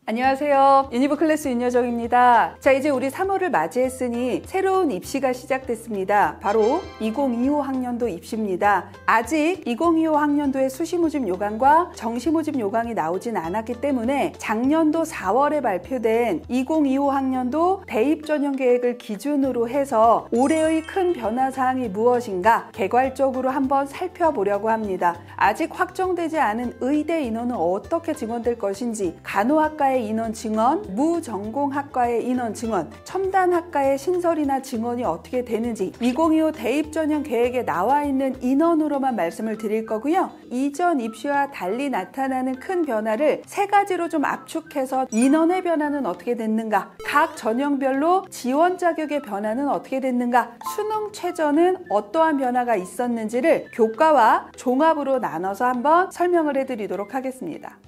안녕하세요. 유니브 클래스 윤여정입니다. 자, 이제 우리 3월을 맞이했으니 새로운 입시가 시작됐습니다. 바로 2025 학년도 입시입니다. 아직 2025 학년도의 수시 모집 요강과 정시 모집 요강이 나오진 않았기 때문에 작년도 4월에 발표된 2025 학년도 대입 전형 계획을 기준으로 해서 올해의 큰 변화 사항이 무엇인가 개괄적으로 한번 살펴보려고 합니다. 아직 확정되지 않은 의대 인원은 어떻게 증원될 것인지, 간호학과의 인원 증원, 무전공학과의 인원 증원, 첨단학과의 신설이나 증원이 어떻게 되는지 2025 대입 전형 계획에 나와 있는 인원으로만 말씀을 드릴 거고요. 이전 입시와 달리 나타나는 큰 변화를 세 가지로 좀 압축해서 인원의 변화는 어떻게 됐는가, 각 전형별로 지원 자격의 변화는 어떻게 됐는가, 수능 최저는 어떠한 변화가 있었는지를 교과와 종합으로 나눠서 한번 설명을 해드리도록 하겠습니다.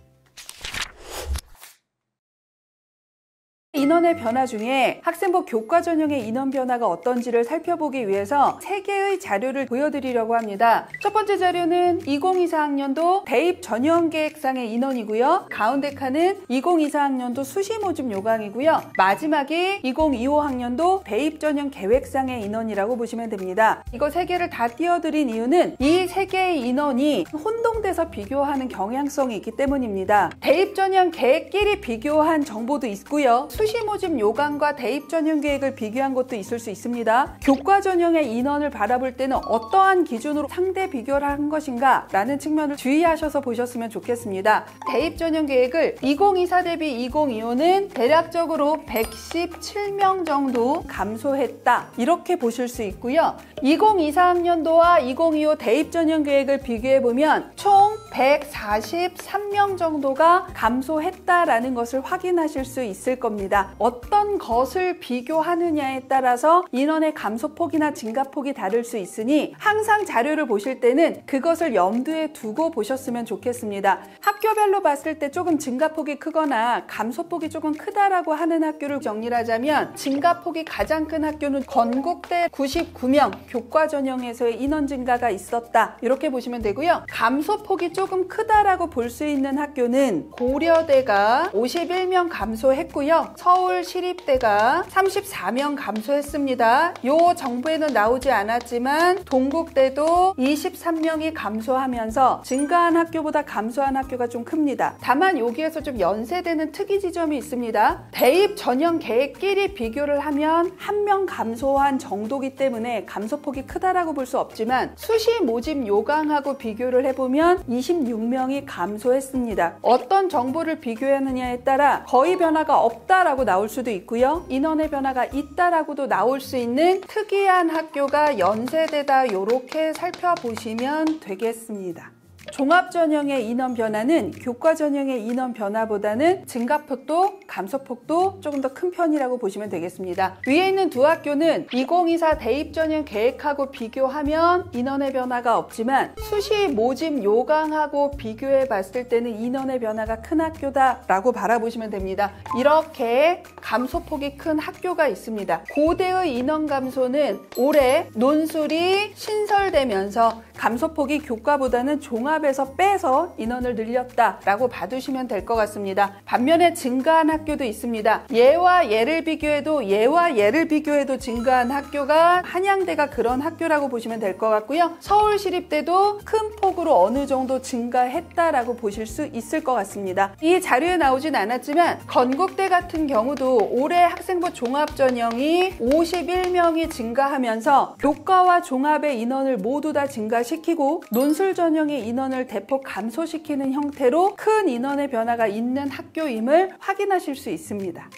인원의 변화 중에 학생부 교과 전형의 인원 변화가 어떤지를 살펴보기 위해서 3개의 자료를 보여드리려고 합니다. 첫 번째 자료는 2024학년도 대입 전형 계획상의 인원이고요. 가운데 칸은 2024학년도 수시 모집 요강이고요. 마지막이 2025학년도 대입 전형 계획상의 인원이라고 보시면 됩니다. 이거 3개를 다 띄워드린 이유는 이 3개의 인원이 혼동돼서 비교하는 경향성이 있기 때문입니다. 대입 전형 계획끼리 비교한 정보도 있고요. 수시 모집 요강과 대입 전형 계획을 비교한 것도 있을 수 있습니다. 교과 전형의 인원을 바라볼 때는 어떠한 기준으로 상대 비교를 한 것인가 라는 측면을 주의하셔서 보셨으면 좋겠습니다. 대입 전형 계획을 2024 대비 2025는 대략적으로 117명 정도 감소했다, 이렇게 보실 수 있고요. 2024학년도와 2025 대입 전형 계획을 비교해보면 총 143명 정도가 감소했다라는 것을 확인하실 수 있을 겁니다. 어떤 것을 비교하느냐에 따라서 인원의 감소폭이나 증가폭이 다를 수 있으니 항상 자료를 보실 때는 그것을 염두에 두고 보셨으면 좋겠습니다. 학교별로 봤을 때 조금 증가폭이 크거나 감소폭이 조금 크다라고 하는 학교를 정리를 하자면, 증가폭이 가장 큰 학교는 건국대 99명 교과 전형에서의 인원 증가가 있었다, 이렇게 보시면 되고요. 감소폭이 조금 크다라고 볼 수 있는 학교는 고려대가 51명 감소했고요. 서울시립대가 34명 감소했습니다. 요 정보에는 나오지 않았지만 동국대도 23명이 감소하면서 증가한 학교보다 감소한 학교가 좀 큽니다. 다만 여기에서 좀 연세되는 특이 지점이 있습니다. 대입 전형 계획끼리 비교를 하면 1명 감소한 정도이기 때문에 감소폭이 크다라고 볼 수 없지만, 수시 모집 요강하고 비교를 해보면 26명이 감소했습니다. 어떤 정보를 비교하느냐에 따라 거의 변화가 없다라고 나올 수도 있고요. 인원의 변화가 있다라고도 나올 수 있는 특이한 학교가 연세대다, 이렇게 살펴보시면 되겠습니다. 종합 전형의 인원 변화는 교과 전형의 인원 변화보다는 증가폭도 감소폭도 조금 더 큰 편이라고 보시면 되겠습니다. 위에 있는 두 학교는 2024 대입 전형 계획하고 비교하면 인원의 변화가 없지만 수시 모집 요강하고 비교해 봤을 때는 인원의 변화가 큰 학교다라고 바라보시면 됩니다. 이렇게 감소폭이 큰 학교가 있습니다. 고대의 인원 감소는 올해 논술이 신설되면서 감소폭이 교과보다는 종합에서 빼서 인원을 늘렸다라고 봐두시면 될 것 같습니다. 반면에 증가한 학교도 있습니다. 얘와 얘를 비교해도 증가한 학교가 한양대가 그런 학교라고 보시면 될 것 같고요. 서울시립대도 큰 폭으로 어느 정도 증가했다라고 보실 수 있을 것 같습니다. 이 자료에 나오진 않았지만 건국대 같은 경우도 올해 학생부 종합 전형이 51명이 증가하면서 교과와 종합의 인원을 모두 다 증가시키고 논술 전형의 인원을 대폭 감소시키는 형태로 큰 인원의 변화가 있는 학교임을 확인하실 수 있습니다.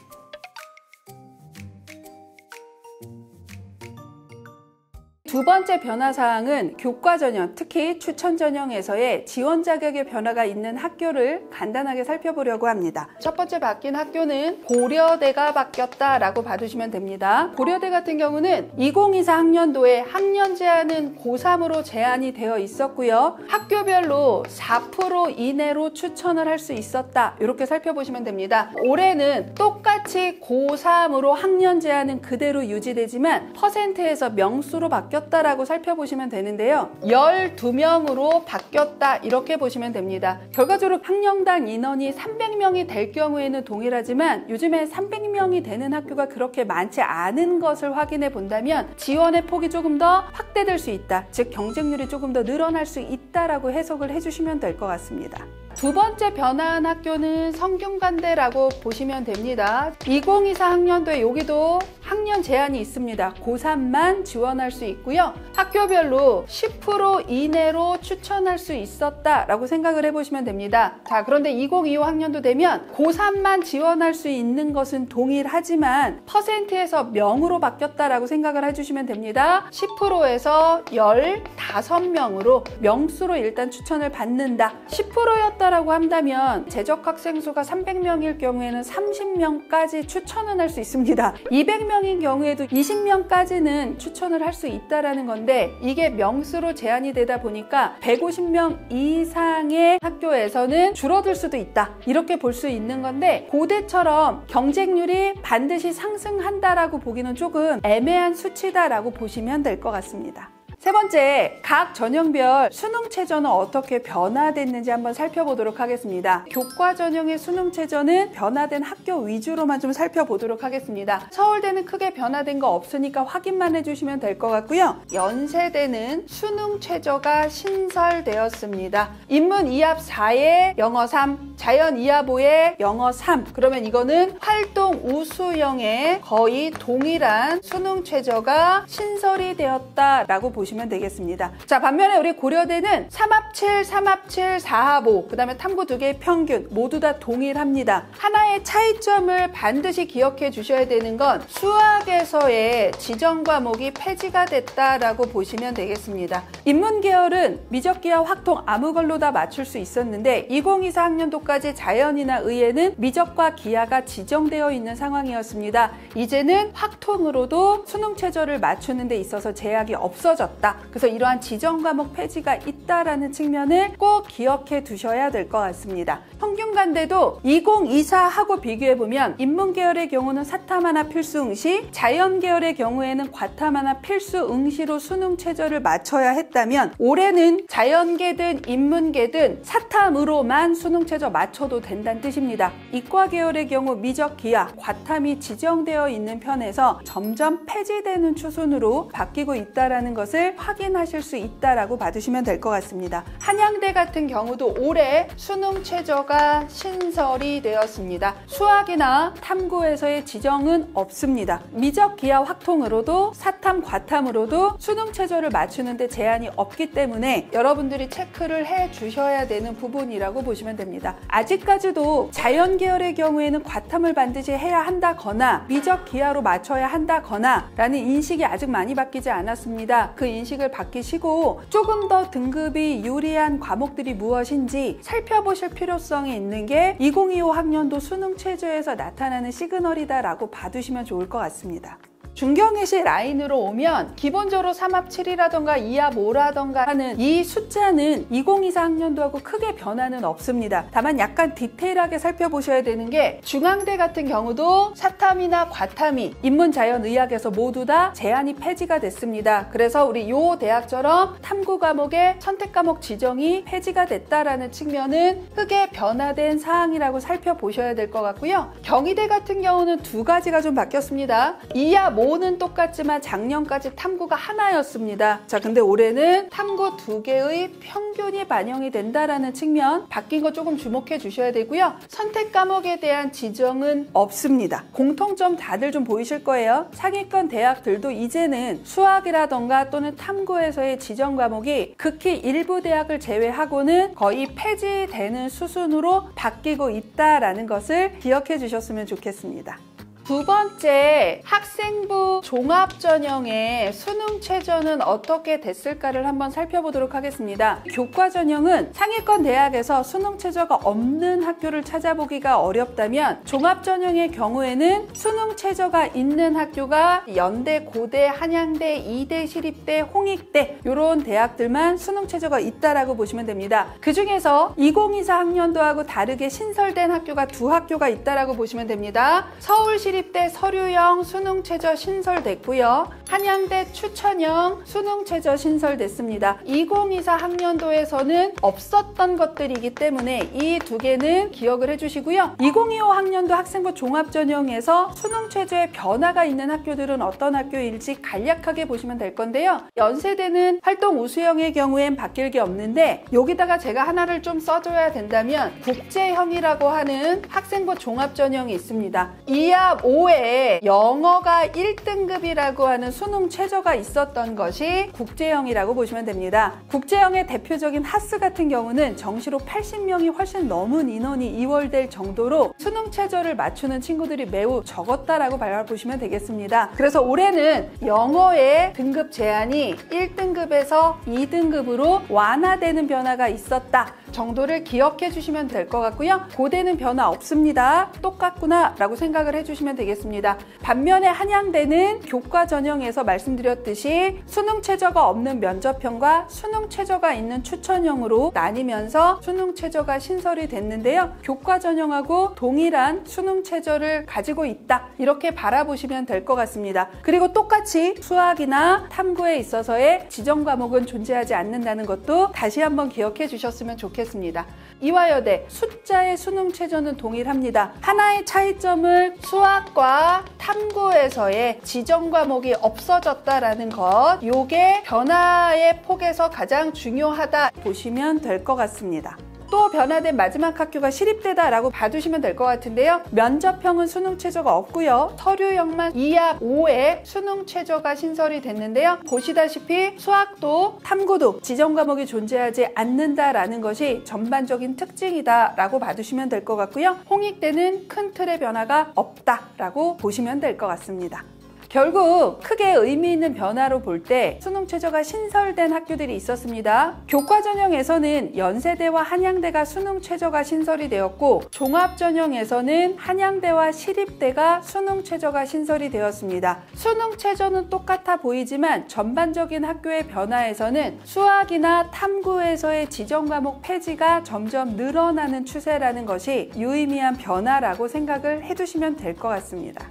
두 번째 변화 사항은 교과 전형, 특히 추천 전형에서의 지원 자격의 변화가 있는 학교를 간단하게 살펴보려고 합니다. 첫 번째 바뀐 학교는 고려대가 바뀌었다라고 봐두시면 됩니다. 고려대 같은 경우는 2024 학년도에 학년 제한은 고3으로 제한이 되어 있었고요. 학교별로 4% 이내로 추천을 할 수 있었다, 이렇게 살펴보시면 됩니다. 올해는 똑같이 고3으로 학년 제한은 그대로 유지되지만 퍼센트에서 명수로 바뀌었다 바뀌었다라고 살펴보시면 되는데요. 12명으로 바뀌었다 이렇게 보시면 됩니다. 결과적으로 학년당 인원이 300명이 될 경우에는 동일하지만 요즘에 300명이 되는 학교가 그렇게 많지 않은 것을 확인해 본다면 지원의 폭이 조금 더 확대될 수 있다. 즉 경쟁률이 조금 더 늘어날 수 있다라고 해석을 해주시면 될 것 같습니다. 두 번째 변화한 학교는 성균관대라고 보시면 됩니다. 2024 학년도에 여기도 학년 제한이 있습니다. 고3만 지원할 수 있고요. 학교별로 10% 이내로 추천할 수 있었다라고 생각을 해보시면 됩니다. 자, 그런데 2025 학년도 되면 고3만 지원할 수 있는 것은 동일하지만 퍼센트에서 명으로 바뀌었다라고 생각을 해주시면 됩니다. 10%에서 15명으로 명수로 일단 추천을 받는다. 10%였다 라고 한다면 재적 학생 수가 300명일 경우에는 30명까지 추천은 할 수 있습니다. 200명인 경우에도 20명까지는 추천을 할 수 있다라는 건데 이게 명수로 제한이 되다 보니까 150명 이상의 학교에서는 줄어들 수도 있다. 이렇게 볼 수 있는 건데 고대처럼 경쟁률이 반드시 상승한다라고 보기는 조금 애매한 수치다라고 보시면 될 것 같습니다. 세 번째, 각 전형별 수능 최저는 어떻게 변화됐는지 한번 살펴보도록 하겠습니다. 교과 전형의 수능 최저는 변화된 학교 위주로만 좀 살펴보도록 하겠습니다. 서울대는 크게 변화된 거 없으니까 확인만 해주시면 될 것 같고요. 연세대는 수능 최저가 신설되었습니다. 인문 2합 4에 영어 3, 자연 2합 5에 영어 3. 그러면 이거는 활동 우수형에 거의 동일한 수능 최저가 신설이 되었다라고 보시면 되겠습니다. 자, 반면에 우리 고려대는 3합 7, 3합 7, 4합 5, 그 다음에 탐구 2개의 평균 모두 다 동일합니다. 하나의 차이점을 반드시 기억해 주셔야 되는 건 수학에서의 지정 과목이 폐지가 됐다라고 보시면 되겠습니다. 인문계열은 미적기하 확통 아무 걸로 다 맞출 수 있었는데 2024 학년도까지 자연이나 의에는 미적과 기하가 지정되어 있는 상황이었습니다. 이제는 확통으로도 수능 최저를 맞추는 데 있어서 제약이 없어졌다. 그래서 이러한 지정 과목 폐지가 있다라는 측면을 꼭 기억해 두셔야 될 것 같습니다. 성균관대도 2024하고 비교해보면 인문계열의 경우는 사탐 하나 필수 응시, 자연계열의 경우에는 과탐 하나 필수 응시로 수능 최저를 맞춰야 했다면 올해는 자연계든 인문계든 사탐으로만 수능 최저 맞춰도 된다는 뜻입니다. 이과계열의 경우 미적, 기하, 과탐이 지정되어 있는 편에서 점점 폐지되는 추순으로 바뀌고 있다는 것을 확인하실 수 있다라고 봐주시면 될 것 같습니다. 한양대 같은 경우도 올해 수능 최저가 신설이 되었습니다. 수학이나 탐구에서의 지정은 없습니다. 미적, 기하, 확통으로도 사탐, 과탐으로도 수능 최저를 맞추는데 제한이 없기 때문에 여러분들이 체크를 해 주셔야 되는 부분이라고 보시면 됩니다. 아직까지도 자연계열의 경우에는 과탐을 반드시 해야 한다거나 미적, 기하로 맞춰야 한다거나 라는 인식이 아직 많이 바뀌지 않았습니다. 그 인식을 바뀌시고 조금 더 등급이 유리한 과목들이 무엇인지 살펴보실 필요성이 있는 게 2025 학년도 수능 최저에서 나타나는 시그널이다라고 봐두시면 좋을 것 같습니다. 중경외시 라인으로 오면 기본적으로 3합 7이라던가 2합 5라던가 하는 이 숫자는 2024 학년도하고 크게 변화는 없습니다. 다만 약간 디테일하게 살펴보셔야 되는 게 중앙대 같은 경우도 사탐이나 과탐이 인문자연의학에서 모두 다 제한이 폐지가 됐습니다. 그래서 우리 요 대학처럼 탐구 과목의 선택 과목 지정이 폐지가 됐다라는 측면은 크게 변화된 사항이라고 살펴보셔야 될 것 같고요. 경희대 같은 경우는 두 가지가 좀 바뀌었습니다. 2합 5는 똑같지만 작년까지 탐구가 하나였습니다. 자, 근데 올해는 탐구 2개의 평균이 반영이 된다라는 측면 바뀐 거 조금 주목해 주셔야 되고요. 선택 과목에 대한 지정은 없습니다. 공통점 다들 좀 보이실 거예요. 상위권 대학들도 이제는 수학이라던가 또는 탐구에서의 지정 과목이 극히 일부 대학을 제외하고는 거의 폐지되는 수순으로 바뀌고 있다라는 것을 기억해 주셨으면 좋겠습니다. 두 번째, 학생부 종합전형의 수능 최저는 어떻게 됐을까를 한번 살펴보도록 하겠습니다. 교과 전형은 상위권 대학에서 수능 최저가 없는 학교를 찾아보기가 어렵다면 종합전형의 경우에는 수능 최저가 있는 학교가 연대, 고대, 한양대, 이대, 시립대, 홍익대 이런 대학들만 수능 최저가 있다라고 보시면 됩니다. 그 중에서 2024 학년도하고 다르게 신설된 학교가 두 학교가 있다라고 보시면 됩니다. 서울시립대 서류형 수능 최저 신설됐고요. 한양대 추천형 수능 최저 신설됐습니다. 2024 학년도에서는 없었던 것들이기 때문에 이 두 개는 기억을 해주시고요. 2025 학년도 학생부 종합전형에서 수능 최저의 변화가 있는 학교들은 어떤 학교일지 간략하게 보시면 될 건데요. 연세대는 활동 우수형의 경우엔 바뀔 게 없는데 여기다가 제가 하나를 좀 써줘야 된다면 국제형이라고 하는 학생부 종합전형이 있습니다. 2합 5에 영어가 1등급이라고 하는 수능 최저가 있었던 것이 국제형이라고 보시면 됩니다. 국제형의 대표적인 하스 같은 경우는 정시로 80명이 훨씬 넘은 인원이 이월될 정도로 수능 최저를 맞추는 친구들이 매우 적었다라고 보시면 되겠습니다. 그래서 올해는 영어의 등급 제한이 1등급에서 2등급으로 완화되는 변화가 있었다 정도를 기억해 주시면 될 것 같고요. 고대는 변화 없습니다. 똑같구나 라고 생각을 해주시면 되겠습니다. 반면에 한양대는 교과 전형에서 말씀드렸듯이 수능 최저가 없는 면접형과 수능 최저가 있는 추천형으로 나뉘면서 수능 최저가 신설이 됐는데요. 교과 전형하고 동일한 수능 최저를 가지고 있다 이렇게 바라보시면 될 것 같습니다. 그리고 똑같이 수학이나 탐구에 있어서의 지정 과목은 존재하지 않는다는 것도 다시 한번 기억해 주셨으면 좋겠습니다. 이화여대 숫자의 수능 최저는 동일합니다. 하나의 차이점을 수학과 탐구에서의 지정 과목이 없어졌다라는 것, 요게 변화의 폭에서 가장 중요하다 보시면 될 것 같습니다. 또 변화된 마지막 학교가 시립대다라고 봐주시면 될 것 같은데요. 면접형은 수능 최저가 없고요. 서류형만 2합 5에 수능 최저가 신설이 됐는데요. 보시다시피 수학도 탐구도 지정 과목이 존재하지 않는다라는 것이 전반적인 특징이다라고 봐주시면 될 것 같고요. 홍익대는 큰 틀의 변화가 없다라고 보시면 될 것 같습니다. 결국 크게 의미 있는 변화로 볼 때 수능 최저가 신설된 학교들이 있었습니다. 교과 전형에서는 연세대와 한양대가 수능 최저가 신설이 되었고 종합 전형에서는 한양대와 시립대가 수능 최저가 신설이 되었습니다. 수능 최저는 똑같아 보이지만 전반적인 학교의 변화에서는 수학이나 탐구에서의 지정 과목 폐지가 점점 늘어나는 추세라는 것이 유의미한 변화라고 생각을 해두시면 될 것 같습니다.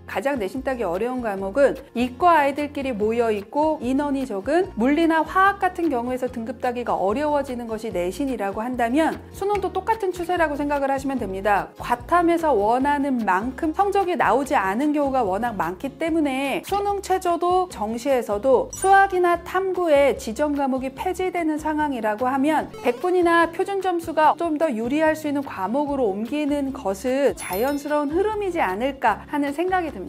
가장 내신 따기 어려운 과목은 이과 아이들끼리 모여있고 인원이 적은 물리나 화학 같은 경우에서 등급 따기가 어려워지는 것이 내신이라고 한다면 수능도 똑같은 추세라고 생각을 하시면 됩니다. 과탐에서 원하는 만큼 성적이 나오지 않은 경우가 워낙 많기 때문에 수능 최저도 정시에서도 수학이나 탐구에 지정 과목이 폐지되는 상황이라고 하면 100분이나 표준 점수가 좀 더 유리할 수 있는 과목으로 옮기는 것은 자연스러운 흐름이지 않을까 하는 생각이 듭니다.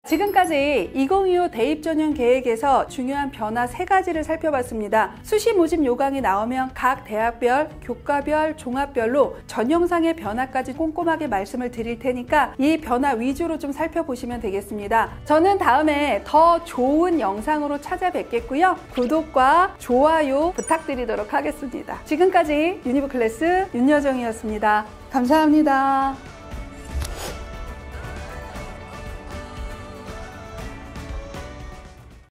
지금까지 2025 대입 전형 계획에서 중요한 변화 3가지를 살펴봤습니다. 수시 모집 요강이 나오면 각 대학별, 교과별, 종합별로 전형상의 변화까지 꼼꼼하게 말씀을 드릴 테니까 이 변화 위주로 좀 살펴보시면 되겠습니다. 저는 다음에 더 좋은 영상으로 찾아뵙겠고요. 구독과 좋아요 부탁드리도록 하겠습니다. 지금까지 유니브 클래스 윤여정이었습니다. 감사합니다.